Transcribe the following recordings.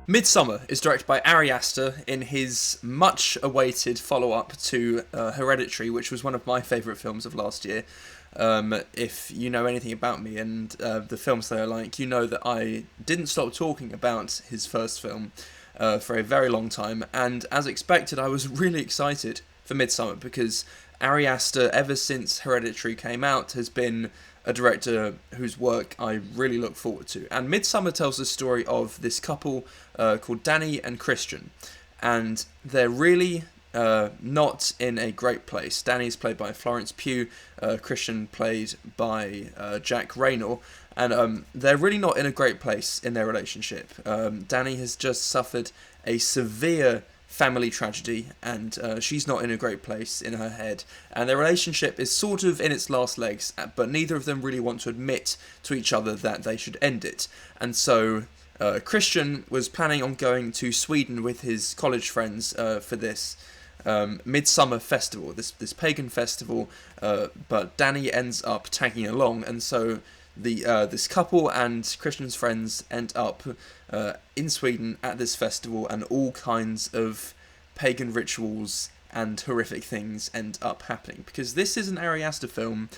Midsommar is directed by Ari Aster in his much-awaited follow-up to Hereditary, which was one of my favourite films of last year. If you know anything about me and the films that I like, you know that I didn't stop talking about his first film for a very long time, and as expected, I was really excited for Midsommar because Ari Aster, ever since Hereditary came out, has been a director whose work I really look forward to. And Midsommar tells the story of this couple called Danny and Christian, and they're really not in a great place. Danny's played by Florence Pugh, Christian played by Jack Reynor, and they're really not in a great place in their relationship. Danny has just suffered a severe family tragedy, and she's not in a great place in her head, and their relationship is sort of in its last legs, but neither of them really want to admit to each other that they should end it. And so Christian was planning on going to Sweden with his college friends for this Midsummer festival, this pagan festival, but Danny ends up tagging along, and so this couple and Christian's friends end up in Sweden at this festival, and all kinds of pagan rituals and horrific things end up happening. Because this is an Ari Aster film,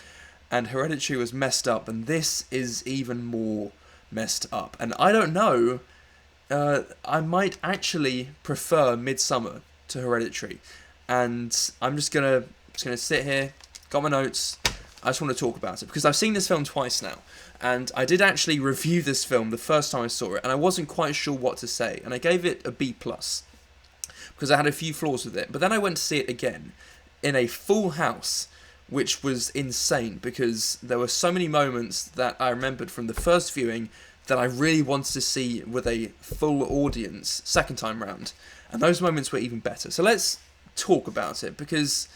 and Hereditary was messed up, and this is even more messed up. And I don't know, I might actually prefer Midsommar to Hereditary, and I'm just gonna sit here, got my notes. I just want to talk about it because I've seen this film twice now, and I did actually review this film the first time I saw it, and I wasn't quite sure what to say, and I gave it a B+, because I had a few flaws with it. But then I went to see it again in a full house, which was insane, because there were so many moments that I remembered from the first viewing that I really wanted to see with a full audience second time round, and those moments were even better. So let's talk about it, because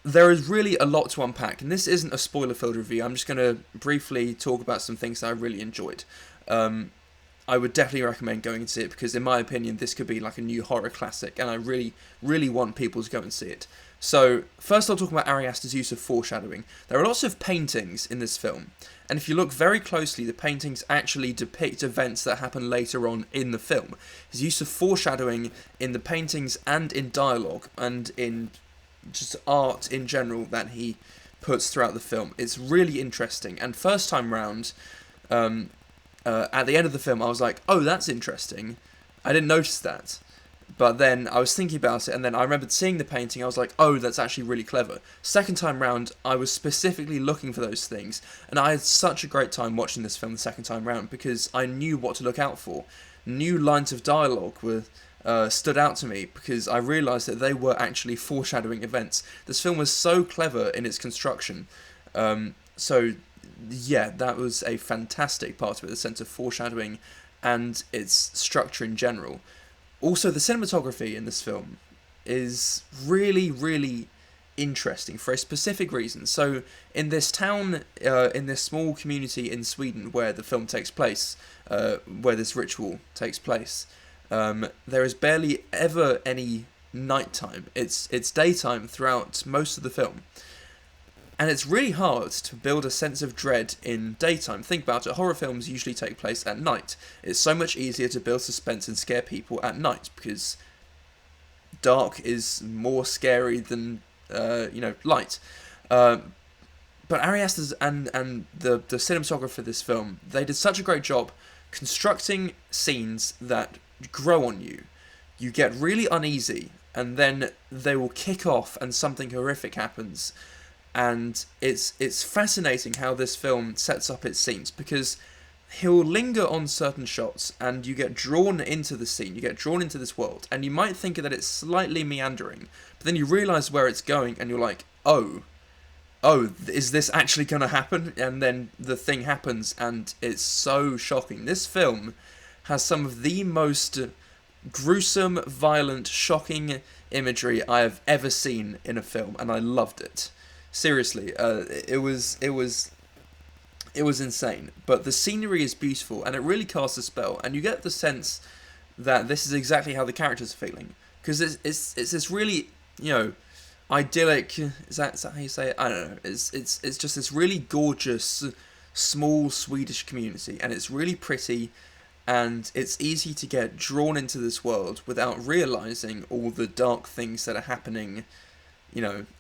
there is really a lot to unpack, and this isn't a spoiler-filled review. I'm just going to briefly talk about some things that I really enjoyed. I would definitely recommend going to see it, because in my opinion, this could be like a new horror classic, and I really, really want people to go and see it. So, first I'll talk about Ari Aster's use of foreshadowing. There are lots of paintings in this film, and if you look very closely, the paintings actually depict events that happen later on in the film. His use of foreshadowing in the paintings and in dialogue, and in just art in general that he puts throughout the film, it's really interesting. And first time round, at the end of the film, I was like, oh, that's interesting, I didn't notice that. But then I was thinking about it, and then I remembered seeing the painting, I was like, oh, that's actually really clever. Second time round, I was specifically looking for those things, and I had such a great time watching this film the second time round, because I knew what to look out for. New lines of dialogue were stood out to me, because I realised that they were actually foreshadowing events. This film was so clever in its construction. So yeah, that was a fantastic part of it, the sense of foreshadowing and its structure in general. Also, the cinematography in this film is really, really interesting for a specific reason. So, in this town, in this small community in Sweden where the film takes place, where this ritual takes place, there is barely ever any nighttime. It's daytime throughout most of the film. And it's really hard to build a sense of dread in daytime. Think about it, horror films usually take place at night. It's so much easier to build suspense and scare people at night, because dark is more scary than, light. But Ari Aster's and the cinematographer for this film, they did such a great job constructing scenes that grow on you. You get really uneasy, and then they will kick off and something horrific happens. And it's fascinating how this film sets up its scenes, because he'll linger on certain shots and you get drawn into the scene, you get drawn into this world, and you might think that it's slightly meandering, but then you realise where it's going and you're like, oh, is this actually going to happen? And then the thing happens, and it's so shocking. This film has some of the most gruesome, violent, shocking imagery I have ever seen in a film, and I loved it. Seriously, it was insane. But the scenery is beautiful, and it really casts a spell, and you get the sense that this is exactly how the characters are feeling, because it's this really, idyllic. Is that how you say it? I don't know. It's just this really gorgeous, small Swedish community, and it's really pretty, and it's easy to get drawn into this world without realizing all the dark things that are happening,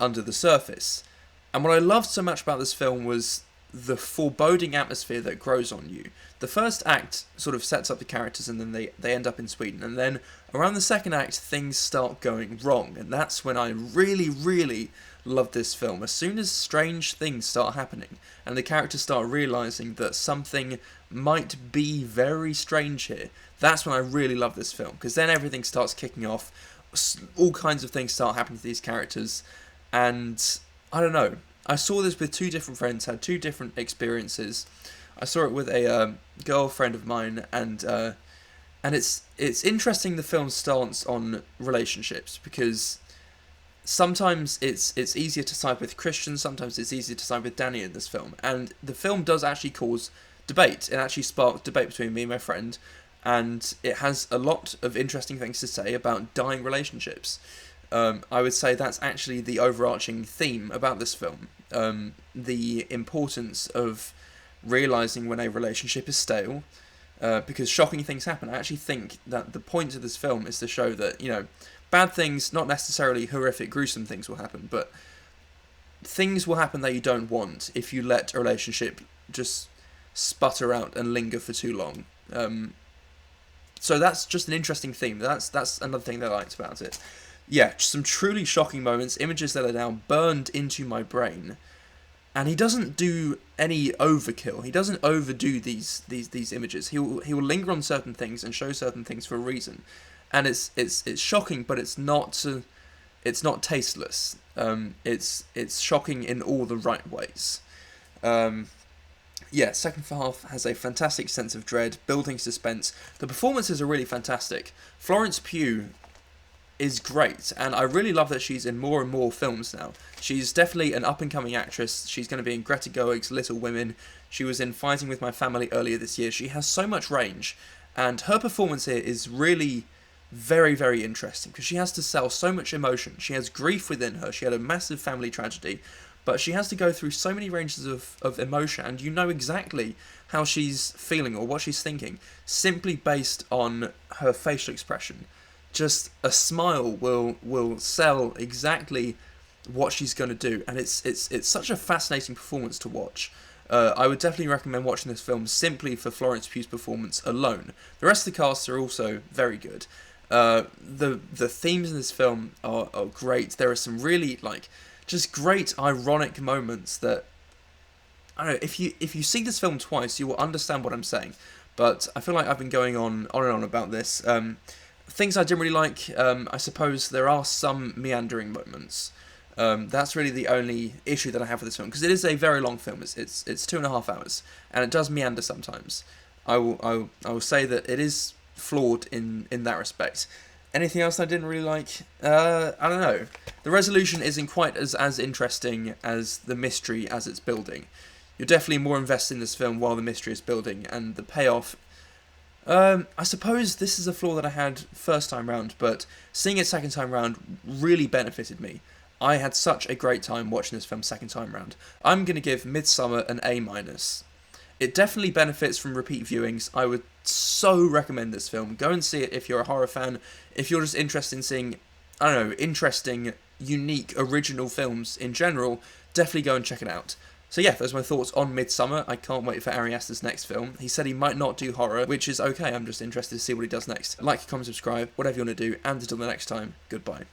under the surface. And what I loved so much about this film was the foreboding atmosphere that grows on you. The first act sort of sets up the characters, and then they end up in Sweden, and then around the second act things start going wrong, and that's when I really, really loved this film. As soon as strange things start happening and the characters start realizing that something might be very strange here, that's when I really love this film, because then everything starts kicking off, all kinds of things start happening to these characters, and I don't know, I saw this with two different friends, had two different experiences. I saw it with a girlfriend of mine, and it's interesting, the film's stance on relationships, because sometimes it's easier to side with Christian, sometimes it's easier to side with Danny in this film, and the film does actually cause debate. It actually sparked debate between me and my friend, and it has a lot of interesting things to say about dying relationships. I would say that's actually the overarching theme about this film. The importance of realising when a relationship is stale, because shocking things happen. I actually think that the point of this film is to show that, bad things, not necessarily horrific, gruesome things will happen, but things will happen that you don't want if you let a relationship just sputter out and linger for too long. So that's just an interesting theme. That's another thing that I liked about it. Yeah, some truly shocking moments, images that are now burned into my brain. And he doesn't do any overkill. He doesn't overdo these images. He will linger on certain things and show certain things for a reason. And it's shocking, but it's not tasteless. It's shocking in all the right ways. Second half has a fantastic sense of dread, building suspense. The performances are really fantastic. Florence Pugh is great, and I really love that she's in more and more films now. She's definitely an up-and-coming actress. She's going to be in Greta Gerwig's Little Women. She was in Fighting With My Family earlier this year. She has so much range, and her performance here is really very, very interesting, because she has to sell so much emotion. She has grief within her. She had a massive family tragedy, but she has to go through so many ranges of emotion, and you know exactly how she's feeling or what she's thinking, simply based on her facial expression. Just a smile will sell exactly what she's going to do, and it's such a fascinating performance to watch. I would definitely recommend watching this film simply for Florence Pugh's performance alone. The rest of the cast are also very good. The themes in this film are great. There are some really just great ironic moments that, I don't know, if you see this film twice, you will understand what I'm saying. But I feel like I've been going on and on about this. Things I didn't really like, I suppose there are some meandering moments. That's really the only issue that I have with this film, because it is a very long film. It's 2.5 hours, and it does meander sometimes. I will say that it is flawed in that respect. Anything else I didn't really like? I don't know. The resolution isn't quite as interesting as the mystery as it's building. You're definitely more invested in this film while the mystery is building, and the payoff, I suppose this is a flaw that I had first time round, but seeing it second time round really benefited me. I had such a great time watching this film second time round. I'm going to give Midsommar an A-. It definitely benefits from repeat viewings. I would so recommend this film. Go and see it if you're a horror fan. If you're just interested in seeing, I don't know, interesting, unique, original films in general, definitely go and check it out. So yeah, those are my thoughts on Midsommar. I can't wait for Ari Aster's next film. He said he might not do horror, which is okay. I'm just interested to see what he does next. Like, comment, subscribe, whatever you want to do, and until the next time, goodbye.